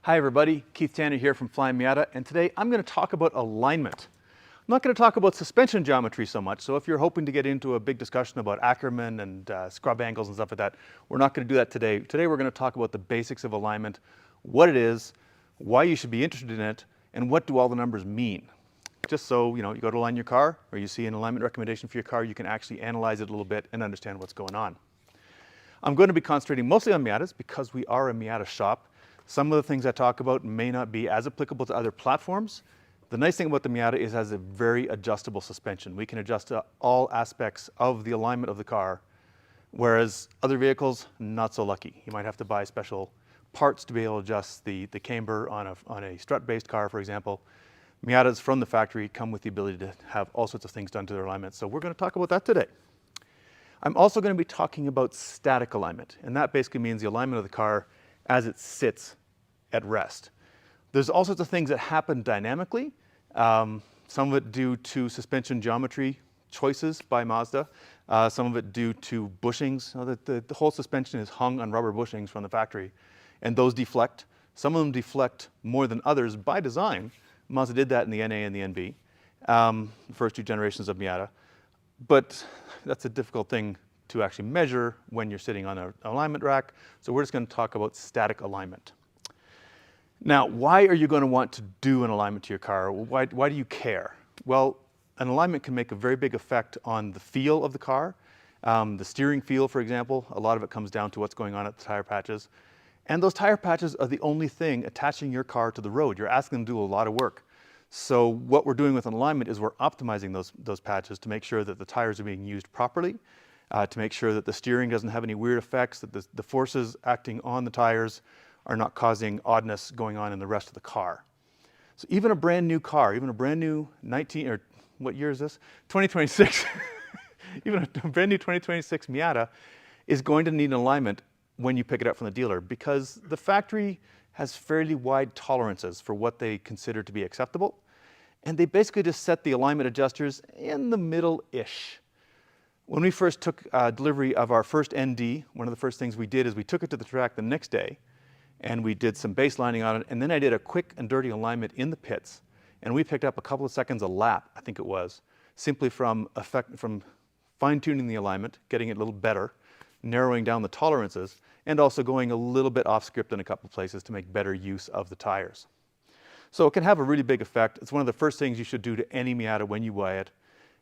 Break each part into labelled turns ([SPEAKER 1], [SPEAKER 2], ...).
[SPEAKER 1] Hi everybody, Keith Tanner here from Flyin Miata, and today I'm going to talk about alignment. I'm not going to talk about suspension geometry so much, so if you're hoping to get into a big discussion about Ackerman and scrub angles and stuff like that, we're not going to do that today. Today we're going to talk about the basics of alignment, what it is, why you should be interested in it, and what do all the numbers mean. Just so you go to align your car, or you see an alignment recommendation for your car, you can actually analyze it a little bit and understand what's going on. I'm going to be concentrating mostly on Miatas because we are a Miata shop. Some of the things I talk about may not be as applicable to other platforms. The nice thing about the Miata is it has a very adjustable suspension. We can adjust all aspects of the alignment of the car, whereas other vehicles, not so lucky. You might have to buy special parts to be able to adjust the camber on a strut-based car, for example. Miatas from the factory come with the ability to have all sorts of things done to their alignment, so we're going to talk about that today. I'm also going to be talking about static alignment, and that basically means the alignment of the car as it sits at rest. There's all sorts of things that happen dynamically, some of it due to suspension geometry choices by Mazda, some of it due to bushings. The whole suspension is hung on rubber bushings from the factory, and those deflect. Some of them deflect more than others by design. Mazda did that in the NA and the NB, the first two generations of Miata, but that's a difficult thing to actually measure when you're sitting on an alignment rack, so we're just going to talk about static alignment. Now, why are you going to want to do an alignment to your car? Why do you care? Well, an alignment can make a very big effect on the feel of the car. The steering feel, for example, a lot of it comes down to what's going on at the tire patches. And those tire patches are the only thing attaching your car to the road. You're asking them to do a lot of work. So what we're doing with an alignment is we're optimizing those patches to make sure that the tires are being used properly, to make sure that the steering doesn't have any weird effects, that the forces acting on the tires are not causing oddness going on in the rest of the car. So even a brand new car, even a brand new what year is this? 2026. Even a brand new 2026 Miata is going to need an alignment when you pick it up from the dealer, because the factory has fairly wide tolerances for what they consider to be acceptable. And they basically just set the alignment adjusters in the middle-ish. When we first took delivery of our first ND, one of the first things we did is we took it to the track the next day, and we did some baselining on it, and then I did a quick and dirty alignment in the pits, and we picked up a couple of seconds a lap, I think it was, simply from fine-tuning the alignment, getting it a little better, narrowing down the tolerances, and also going a little bit off script in a couple of places to make better use of the tires. So it can have a really big effect. It's one of the first things you should do to any Miata when you buy it.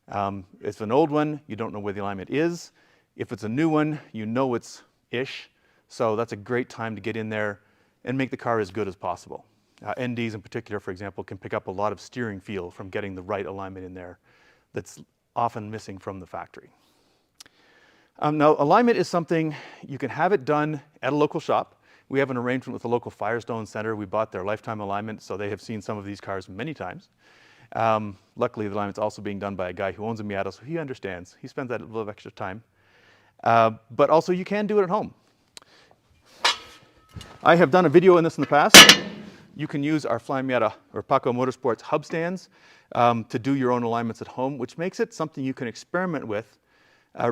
[SPEAKER 1] If it's an old one, you don't know where the alignment is. If it's a new one, you know it's ish. So that's a great time to get in there and make the car as good as possible. NDs in particular, for example, can pick up a lot of steering feel from getting the right alignment in there that's often missing from the factory. Now, alignment is something, you can have it done at a local shop. We have an arrangement with the local Firestone Center. We bought their lifetime alignment, so they have seen some of these cars many times. Luckily, the alignment's also being done by a guy who owns a Miata, so he understands. He spends that little extra time. But also, you can do it at home. I have done a video on this in the past. You can use our Flyin Miata or Paco Motorsports hub stands to do your own alignments at home, which makes it something you can experiment with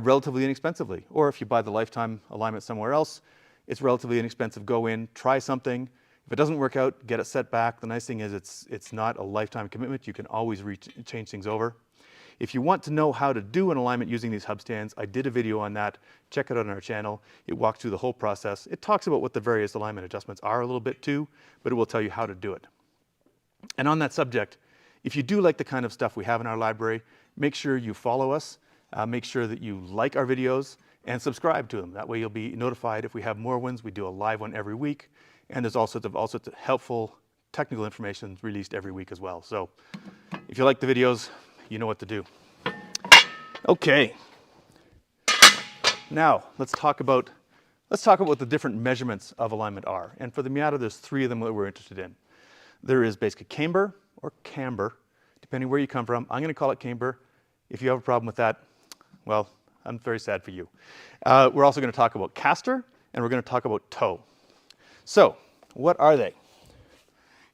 [SPEAKER 1] relatively inexpensively. Or if you buy the lifetime alignment somewhere else, it's relatively inexpensive. Go in, try something. If it doesn't work out, get it set back. The nice thing is it's not a lifetime commitment. You can always change things over. If you want to know how to do an alignment using these hub stands, I did a video on that. Check it out on our channel. It walks through the whole process. It talks about what the various alignment adjustments are a little bit too, but it will tell you how to do it. And on that subject, if you do like the kind of stuff we have in our library, make sure you follow us. Make sure that you like our videos and subscribe to them. That way you'll be notified if we have more ones. We do a live one every week, and there's all sorts of helpful technical information released every week as well. So if you like the videos, you know what to do. Okay. Now let's talk about what the different measurements of alignment are. And for the Miata, there's three of them that we're interested in. There is basically camber or camber, depending where you come from. I'm going to call it camber. If you have a problem with that, well, I'm very sad for you. We're also going to talk about caster, and we're going to talk about toe. So, what are they?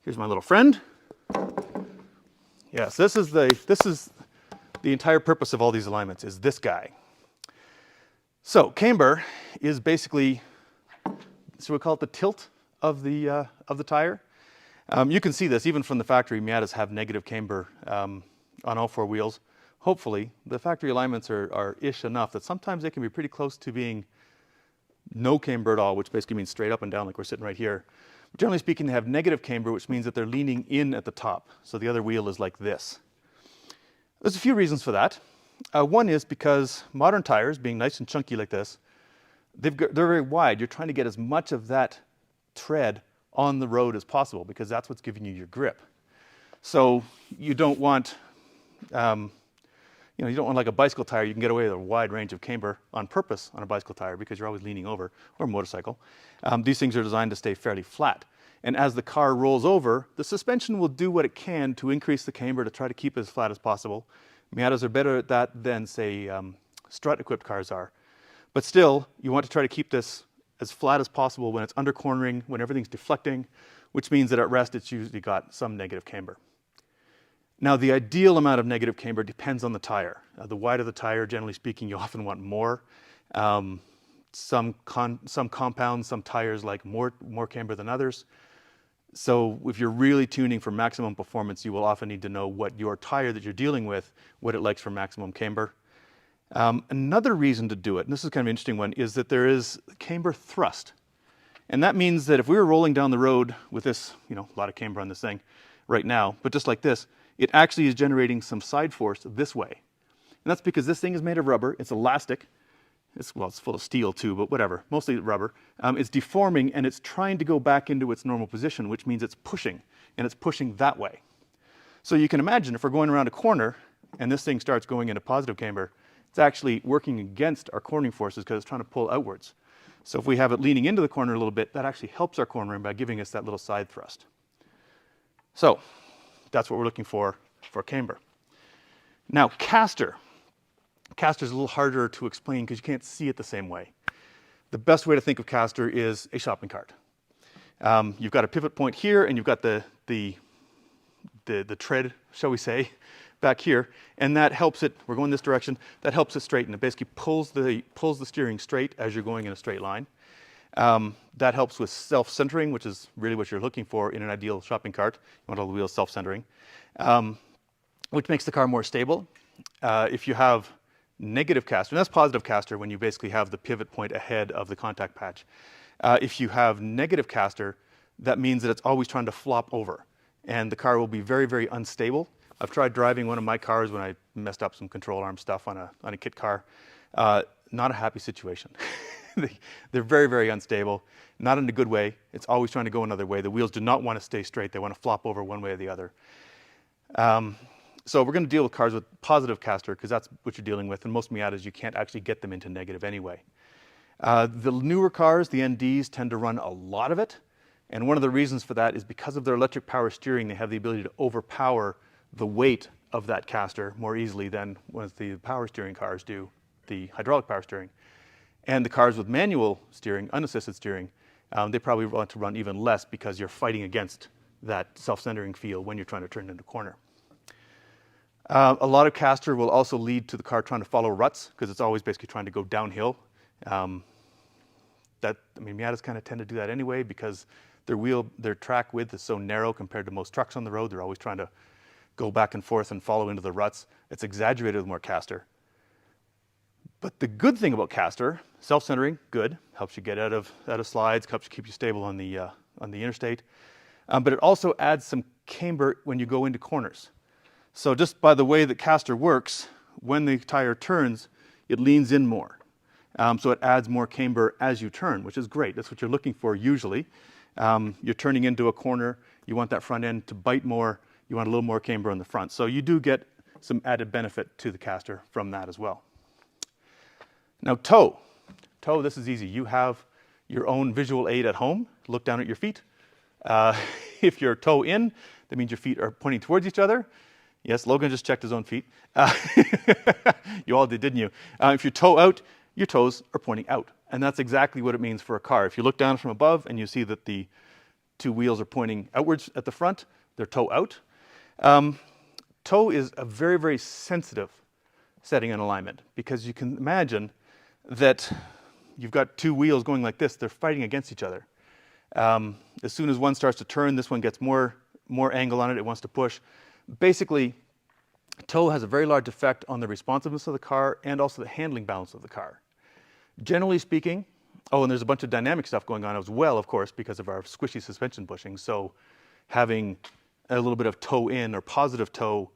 [SPEAKER 1] Here's my little friend. Yes, this is the entire purpose of all these alignments, is this guy. So, camber is basically, so we call it the tilt of the tire. You can see this even from the factory. Miatas have negative camber on all four wheels. Hopefully, the factory alignments are ish enough that sometimes they can be pretty close to being no camber at all, which basically means straight up and down like we're sitting right here. But generally speaking, they have negative camber, which means that they're leaning in at the top. So the other wheel is like this. There's a few reasons for that. One is because modern tires, being nice and chunky like this, they're very wide. You're trying to get as much of that tread on the road as possible because that's what's giving you your grip. So you don't want, you don't want like a bicycle tire. You can get away with a wide range of camber on purpose on a bicycle tire because you're always leaning over, or a motorcycle. These things are designed to stay fairly flat. And as the car rolls over, the suspension will do what it can to increase the camber to try to keep it as flat as possible. Miatas are better at that than, say, strut-equipped cars are. But still, you want to try to keep this as flat as possible when it's under cornering, when everything's deflecting, which means that at rest it's usually got some negative camber. Now, the ideal amount of negative camber depends on the tire. The wider the tire, generally speaking, you often want more. Some compounds, some tires like more camber than others. So if you're really tuning for maximum performance, you will often need to know what your tire that you're dealing with, what it likes for maximum camber. Another reason to do it, and this is kind of an interesting one, is that there is camber thrust. And that means that if we were rolling down the road with this, a lot of camber on this thing right now, but just like this, it actually is generating some side force this way. And that's because this thing is made of rubber, it's elastic, it's full of steel too, but whatever, mostly rubber. It's deforming and it's trying to go back into its normal position, which means it's pushing, and it's pushing that way. So you can imagine if we're going around a corner and this thing starts going into positive camber, it's actually working against our cornering forces because it's trying to pull outwards. So if we have it leaning into the corner a little bit, that actually helps our cornering by giving us that little side thrust. So that's what we're looking for camber. Now, caster. Caster is a little harder to explain because you can't see it the same way. The best way to think of caster is a shopping cart. You've got a pivot point here, and you've got the tread, shall we say, back here, and that helps it. We're going this direction. That helps it straighten. It basically pulls the steering straight as you're going in a straight line. That helps with self-centering, which is really what you're looking for in an ideal shopping cart. You want all the wheels self-centering, which makes the car more stable. If you have negative caster, and that's positive caster when you basically have the pivot point ahead of the contact patch. If you have negative caster, that means that it's always trying to flop over, and the car will be very, very unstable. I've tried driving one of my cars when I messed up some control arm stuff on a kit car. Not a happy situation. They're very, very unstable, not in a good way. It's always trying to go another way. The wheels do not want to stay straight. They want to flop over one way or the other. So we're going to deal with cars with positive caster because that's what you're dealing with. And most Miatas, you can't actually get them into negative anyway. The newer cars, the NDs, tend to run a lot of it. And one of the reasons for that is because of their electric power steering, they have the ability to overpower the weight of that caster more easily than what the power steering cars do, the hydraulic power steering. And the cars with manual steering, unassisted steering, they probably want to run even less because you're fighting against that self-centering feel when you're trying to turn into a corner. A lot of caster will also lead to the car trying to follow ruts because it's always basically trying to go downhill. Miatas kind of tend to do that anyway because their track width is so narrow compared to most trucks on the road. They're always trying to go back and forth and follow into the ruts. It's exaggerated with more caster. But the good thing about caster, self-centering, good, helps you get out of slides, helps you keep you stable on the interstate. But it also adds some camber when you go into corners. So just by the way that caster works, when the tire turns, it leans in more. So it adds more camber as you turn, which is great. That's what you're looking for usually. You're turning into a corner. You want that front end to bite more. You want a little more camber on the front. So you do get some added benefit to the caster from that as well. Now toe. Toe, this is easy. You have your own visual aid at home. Look down at your feet. If you're toe in, that means your feet are pointing towards each other. Yes, Logan just checked his own feet. You all did, didn't you? If you're toe out, your toes are pointing out. And that's exactly what it means for a car. If you look down from above and you see that the two wheels are pointing outwards at the front, they're toe out. Toe is a very, very sensitive setting and alignment because you can imagine that you've got two wheels going like this. They're fighting against each other. As soon as one starts to turn, this one gets more angle on it. It wants to push. Basically, toe has a very large effect on the responsiveness of the car and also the handling balance of the car. Generally speaking, oh, and there's a bunch of dynamic stuff going on as well, of course, because of our squishy suspension bushing. So having a little bit of toe in or positive toe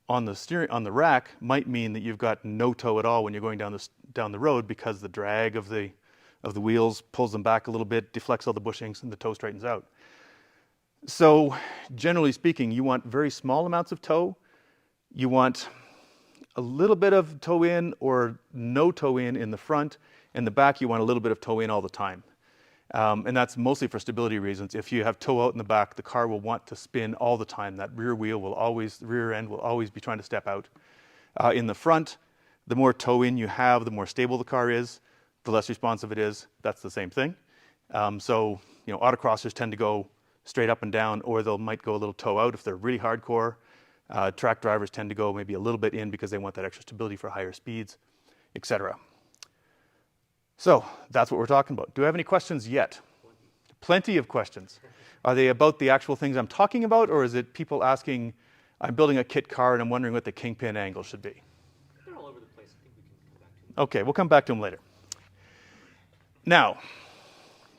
[SPEAKER 1] on the rack might mean that you've got no toe at all when you're going down the road, because the drag of the wheels pulls them back a little bit, deflects all the bushings, and the toe straightens out. So generally speaking, you want very small amounts of toe. You want a little bit of toe in or no toe in the front. In the back, you want a little bit of toe in all the time. And that's mostly for stability reasons. If you have toe out in the back, the car will want to spin all the time. That rear end will always be trying to step out. In the front, the more toe in you have, the more stable the car is, the less responsive it is. That's the same thing. So, autocrossers tend to go straight up and down, or they might go a little toe out if they're really hardcore. Track drivers tend to go maybe a little bit in because they want that extra stability for higher speeds, etc. So that's what we're talking about. Do I have any questions yet? Plenty of questions. Are they about the actual things I'm talking about, or is it people asking, I'm building a kit car and I'm wondering what the kingpin angle should be?
[SPEAKER 2] They're all over the place. I think we can come back to them.
[SPEAKER 1] Okay, we'll come back to them later. Now,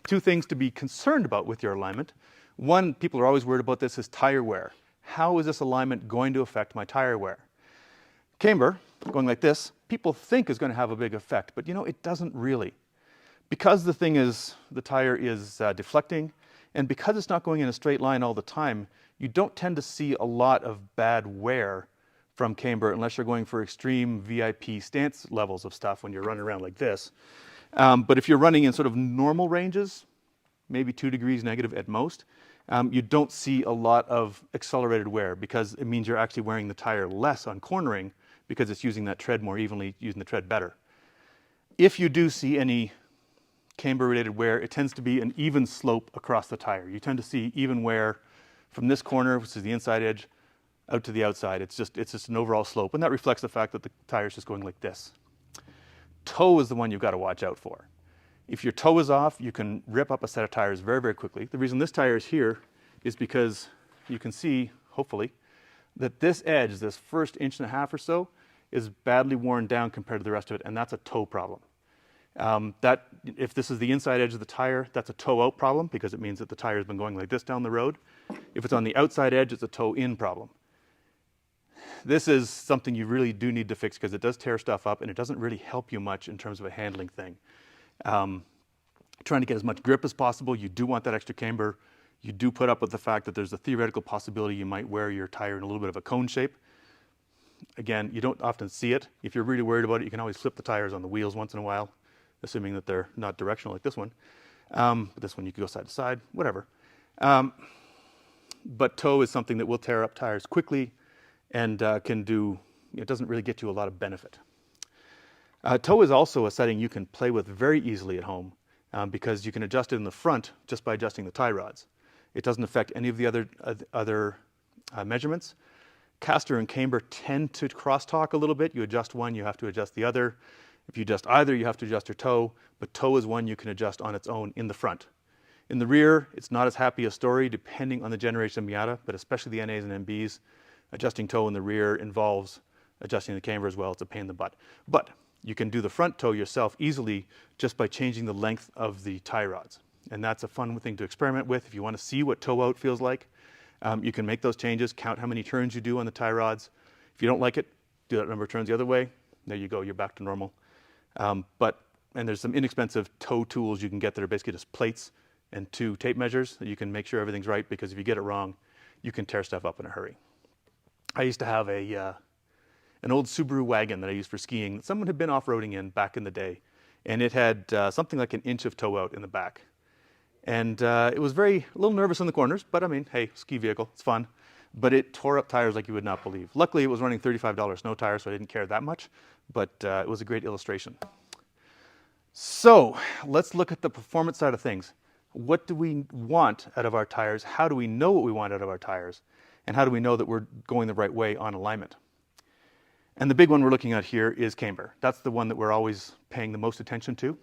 [SPEAKER 1] two things to be concerned about with your alignment. One, people are always worried about this, is tire wear. How is this alignment going to affect my tire wear? Camber, going like this, people think is going to have a big effect, but it doesn't really. Because the tire is deflecting, and because it's not going in a straight line all the time, you don't tend to see a lot of bad wear from camber unless you're going for extreme VIP stance levels of stuff when you're running around like this. But if you're running in sort of normal ranges, maybe 2 degrees negative at most, you don't see a lot of accelerated wear, because it means you're actually wearing the tire less on cornering, because it's using that tread more evenly, using the tread better. If you do see any camber-related wear, it tends to be an even slope across the tire. You tend to see even wear from this corner, which is the inside edge, out to the outside. It's just an overall slope, and that reflects the fact that the tire is just going like this. Toe is the one you've got to watch out for. If your toe is off, you can rip up a set of tires very, very quickly. The reason this tire is here is because you can see, hopefully, that this edge, this first 1.5 inches or so, is badly worn down compared to the rest of it, and that's a toe problem. If this is the inside edge of the tire, that's a toe out problem, because it means that the tire has been going like this down the road. If it's on the outside edge, it's a toe in problem. This is something you really do need to fix, because it does tear stuff up, and it doesn't really help you much in terms of a handling thing. Trying to get as much grip as possible, you do want that extra camber. You do put up with the fact that there's a theoretical possibility you might wear your tire in a little bit of a cone shape. Again, you don't often see it. If you're really worried about it, you can always flip the tires on the wheels once in a while, assuming that they're not directional like this one. But this one you can go side to side, whatever. But toe is something that will tear up tires quickly and it doesn't really get you a lot of benefit. Toe is also a setting you can play with very easily at home, because you can adjust it in the front just by adjusting the tie rods. It doesn't affect any of the other measurements. Caster and camber tend to crosstalk a little bit. You adjust one, you have to adjust the other. If you adjust either, you have to adjust your toe, but toe is one you can adjust on its own in the front. In the rear, it's not as happy a story depending on the generation of Miata, but especially the NAs and MBs. Adjusting toe in the rear involves adjusting the camber as well. It's a pain in the butt. But you can do the front toe yourself easily just by changing the length of the tie rods. And that's a fun thing to experiment with. If you want to see what toe out feels like, you can make those changes, count how many turns you do on the tie rods. If you don't like it, do that number of turns the other way. There you go, you're back to normal. And there's some inexpensive toe tools you can get that are basically just plates and 2 tape measures that you can make sure everything's right, because if you get it wrong, you can tear stuff up in a hurry. I used to have an old Subaru wagon that I used for skiing that someone had been off-roading in back in the day, and it had something like 1 inch of toe out in the back. And it was a little nervous in the corners, but I mean, hey, ski vehicle, it's fun. But it tore up tires like you would not believe. Luckily, it was running $35 snow tires, so I didn't care that much, but it was a great illustration. So let's look at the performance side of things. What do we want out of our tires? How do we know what we want out of our tires? And how do we know that we're going the right way on alignment? And the big one we're looking at here is camber. That's the one that we're always paying the most attention to.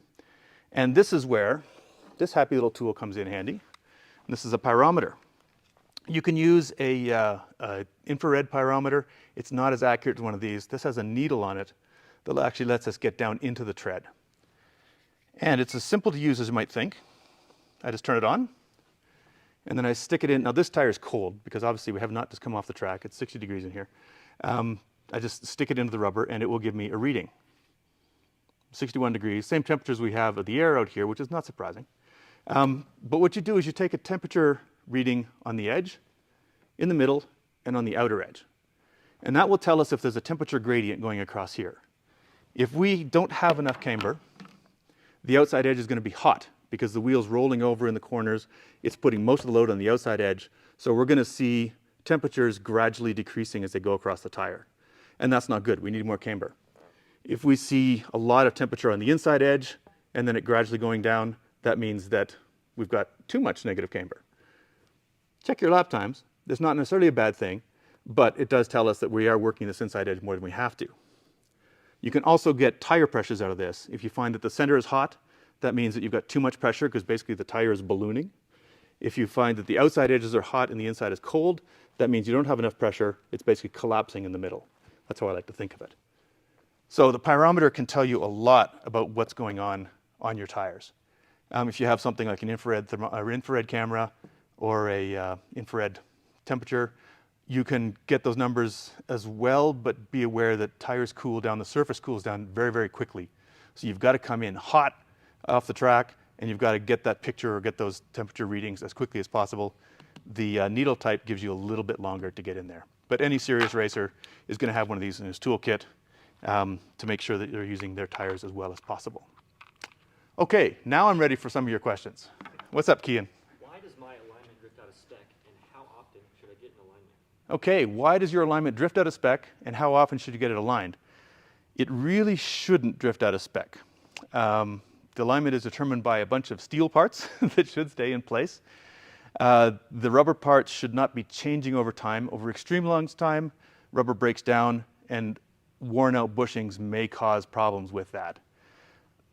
[SPEAKER 1] And this is where this happy little tool comes in handy. This is a pyrometer. You can use a infrared pyrometer. It's not as accurate as one of these. This has a needle on it that actually lets us get down into the tread. And it's as simple to use as you might think. I just turn it on, and then I stick it in. Now this tire is cold because obviously we have not just come off the track. It's 60 degrees in here. I just stick it into the rubber and it will give me a reading. 61 degrees, same temperatures we have of the air out here, which is not surprising. But what you do is you take a temperature reading on the edge, in the middle, and on the outer edge. And that will tell us if there's a temperature gradient going across here. If we don't have enough camber, the outside edge is going to be hot because the wheel's rolling over in the corners. It's putting most of the load on the outside edge. So we're going to see temperatures gradually decreasing as they go across the tire. And that's not good. We need more camber. If we see a lot of temperature on the inside edge and then it gradually going down, that means that we've got too much negative camber. Check your lap times. That's not necessarily a bad thing, but it does tell us that we are working this inside edge more than we have to. You can also get tire pressures out of this. If you find that the center is hot, that means that you've got too much pressure because basically the tire is ballooning. If you find that the outside edges are hot and the inside is cold, that means you don't have enough pressure. It's basically collapsing in the middle. That's how I like to think of it. So the pyrometer can tell you a lot about what's going on your tires. If you have something like an infrared camera or a infrared temperature, you can get those numbers as well, but be aware that tires cool down, the surface cools down very, very quickly. So you've got to come in hot off the track, and you've got to get that picture or get those temperature readings as quickly as possible. The needle type gives you a little bit longer to get in there. But any serious racer is going to have one of these in his toolkit to make sure that they're using their tires as well as possible. Okay, now I'm ready for some of your questions. What's up, Kian?
[SPEAKER 2] Why does my alignment drift out of spec, and how often should I get an alignment?
[SPEAKER 1] Okay, why does your alignment drift out of spec, and how often should you get it aligned? It really shouldn't drift out of spec. The alignment is determined by a bunch of steel parts that should stay in place. The rubber parts should not be changing over time. Over extreme long time, rubber breaks down, and worn out bushings may cause problems with that.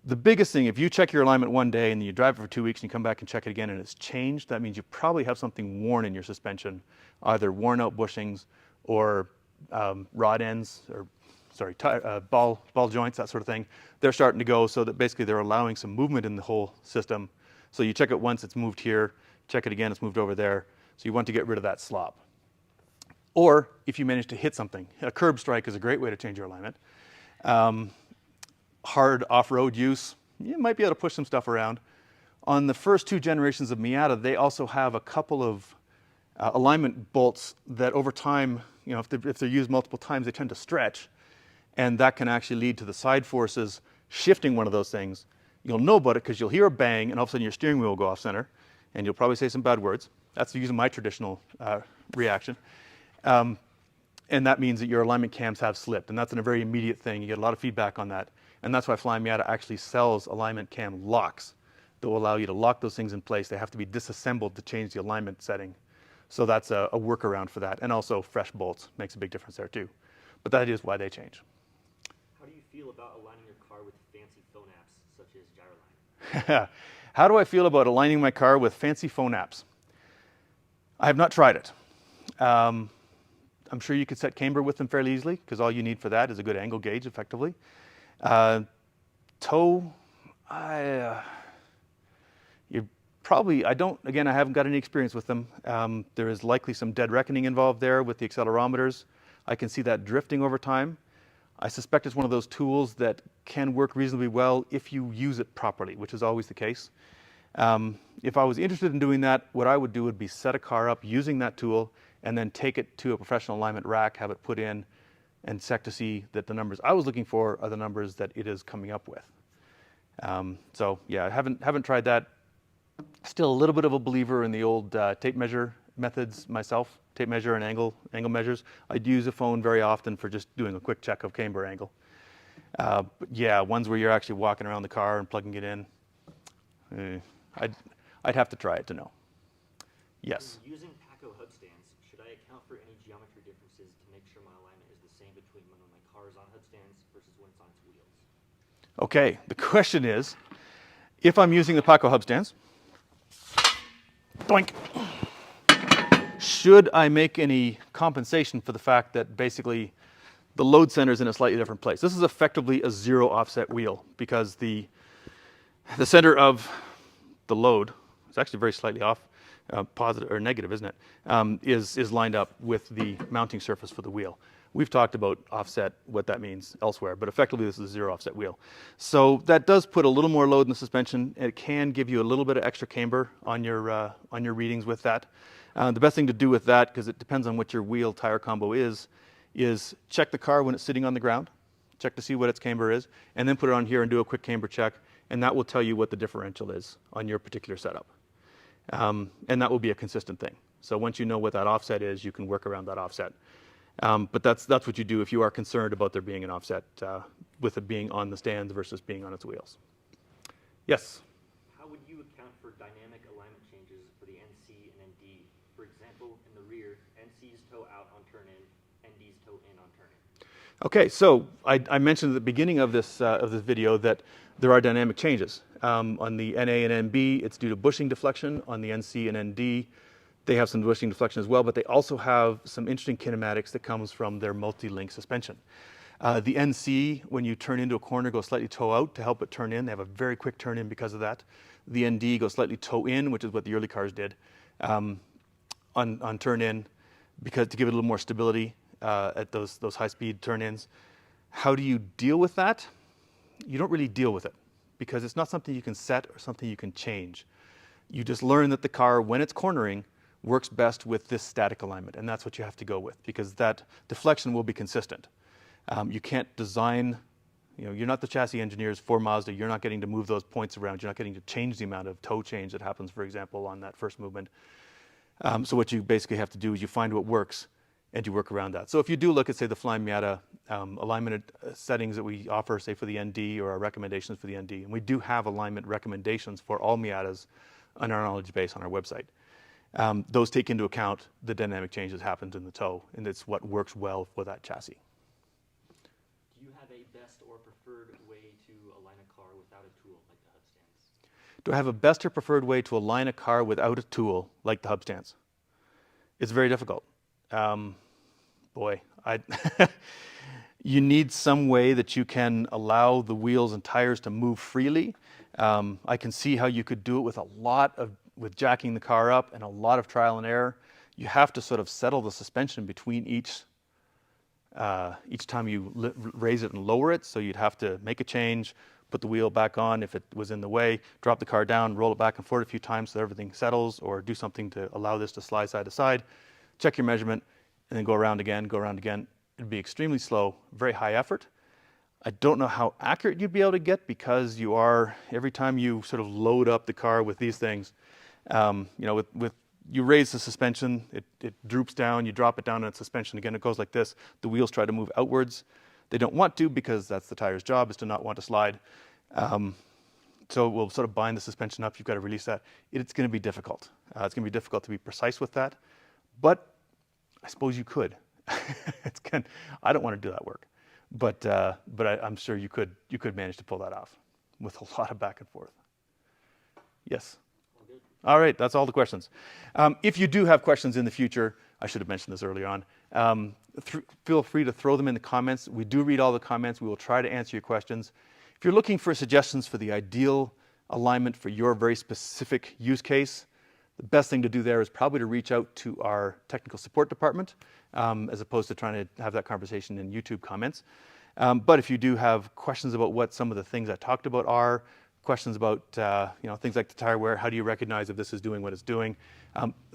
[SPEAKER 1] The biggest thing, if you check your alignment one day and you drive it for 2 weeks and you come back and check it again and it's changed, that means you probably have something worn in your suspension, either worn out bushings or rod ends, or ball joints, that sort of thing. They're starting to go, so that basically they're allowing some movement in the whole system. So you check it once, it's moved here. Check it again, it's moved over there. So you want to get rid of that slop. Or if you manage to hit something, a curb strike is a great way to change your alignment. Hard off-road use, you might be able to push some stuff around. On the first 2 generations of Miata, they also have a couple of alignment bolts that over time, if they're used multiple times, they tend to stretch. And that can actually lead to the side forces shifting one of those things. You'll know about it because you'll hear a bang and all of a sudden your steering wheel will go off center and you'll probably say some bad words. That's using my traditional reaction. And that means that your alignment cams have slipped, and that's a very immediate thing. You get a lot of feedback on that. And that's why Flyin Miata actually sells alignment cam locks that will allow you to lock those things in place. They have to be disassembled to change the alignment setting. So that's a workaround for that. And also fresh bolts makes a big difference there too. But that is why they change.
[SPEAKER 2] How do you feel about aligning your car with fancy phone apps such as Gyroline?
[SPEAKER 1] How do I feel about aligning my car with fancy phone apps? I have not tried it. I'm sure you could set camber with them fairly easily because all you need for that is a good angle gauge effectively. Tow, you probably, I haven't got any experience with them. There is likely some dead reckoning involved there with the accelerometers. I can see that drifting over time. I suspect it's one of those tools that can work reasonably well if you use it properly, which is always the case. If I was interested in doing that, what I would do would be set a car up using that tool and then take it to a professional alignment rack, have it put in, and check to see that the numbers I was looking for are the numbers that it is coming up with. So yeah, I haven't tried that. Still a little bit of a believer in the old tape measure methods myself, tape measure and angle measures. I'd use a phone very often for just doing a quick check of camber angle. But yeah, ones where you're actually walking around the car and plugging it in, I'd have to try it to know. Yes?
[SPEAKER 2] When using Paco hub stands, should I account for any geometry differences to make sure my alignment is the same between when my car is on hub stands versus when it's on its wheels?
[SPEAKER 1] Okay, the question is, if I'm using the Paco hub stands, Doink. Should I make any compensation for the fact that basically the load center is in a slightly different place? This is effectively a zero offset wheel because the center of the load is actually very slightly off, positive or negative, isn't it? Is lined up with the mounting surface for the wheel. We've talked about offset, what that means elsewhere, but effectively this is a zero offset wheel. So that does put a little more load in the suspension. It can give you a little bit of extra camber on your readings with that. The best thing to do with that, because it depends on what your wheel tire combo is check the car when it's sitting on the ground, check to see what its camber is, and then put it on here and do a quick camber check, and that will tell you what the differential is on your particular setup. And that will be a consistent thing. So once you know what that offset is, you can work around that offset. But that's what you do if you are concerned about there being an offset with it being on the stands versus being on its wheels. Yes?
[SPEAKER 2] How would you account for dynamic alignment changes for the NC and ND? For example, in the rear, NC's toe out on turn-in, ND's toe in on turn-in.
[SPEAKER 1] Okay, so I mentioned at the beginning of this video that there are dynamic changes. On the NA and NB, it's due to bushing deflection. On the NC and ND, they have some bushing deflection as well, but they also have some interesting kinematics that comes from their multi-link suspension. The NC, when you turn into a corner, goes slightly toe out to help it turn in. They have a very quick turn in because of that. The ND goes slightly toe in, which is what the early cars did on turn in, because to give it a little more stability at those high-speed turn-ins. How do you deal with that? You don't really deal with it because it's not something you can set or something you can change. You just learn that the car, when it's cornering, works best with this static alignment, and that's what you have to go with because that deflection will be consistent. You can't design, you're not the chassis engineers for Mazda. You're not getting to move those points around. You're not getting to change the amount of toe change that happens, for example, on that first movement. So what you basically have to do is you find what works and you work around that. So if you do look at, say, the Flyin Miata alignment settings that we offer, say, for the ND or our recommendations for the ND, and we do have alignment recommendations for all Miatas on our knowledge base on our website. Those take into account the dynamic change that happens in the toe, and it's what works well for that chassis.
[SPEAKER 2] Do you have a best or preferred way to align a car without a tool like the hub stands?
[SPEAKER 1] Do I have a best or preferred way to align a car without a tool like the hub stands? It's very difficult. You need some way that you can allow the wheels and tires to move freely. I can see how you could do it with jacking the car up and a lot of trial and error. You have to sort of settle the suspension between each time you raise it and lower it. So you'd have to make a change, put the wheel back on if it was in the way, drop the car down, roll it back and forth a few times so everything settles, or do something to allow this to slide side to side, check your measurement, and then go around again, go around again. It'd be extremely slow, very high effort. I don't know how accurate you'd be able to get because every time you sort of load up the car with these things, you raise the suspension, it droops down, you drop it down in its suspension again, it goes like this. The wheels try to move outwards. They don't want to because that's the tire's job, is to not want to slide. So we'll sort of bind the suspension up. You've got to release that. It's going to be difficult. It's going to be difficult to be precise with that, but I suppose you could. I don't want to do that work, but I'm sure you could manage to pull that off with a lot of back and forth. Yes. All right, that's all the questions. If you do have questions in the future, I should have mentioned this earlier on, feel free to throw them in the comments. We do read all the comments. We will try to answer your questions. If you're looking for suggestions for the ideal alignment for your very specific use case, the best thing to do there is probably to reach out to our technical support department as opposed to trying to have that conversation in YouTube comments. But if you do have questions about what some of the things I talked about are, questions about things like the tire wear, how do you recognize if this is doing what it's doing,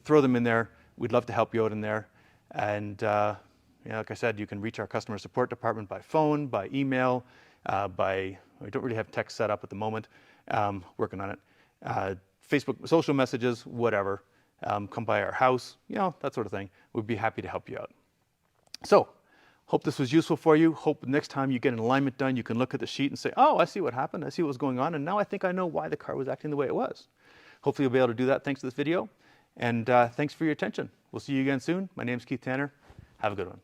[SPEAKER 1] throw them in there. We'd love to help you out in there. And like I said, you can reach our customer support department by phone, by email, we don't really have text set up at the moment, working on it. Facebook, social messages, whatever. Come by our house, that sort of thing. We'd be happy to help you out. So, hope this was useful for you. Hope next time you get an alignment done, you can look at the sheet and say, oh, I see what happened. I see what was going on. And now I think I know why the car was acting the way it was. Hopefully you'll be able to do that thanks to this video. And thanks for your attention. We'll see you again soon. My name is Keith Tanner. Have a good one.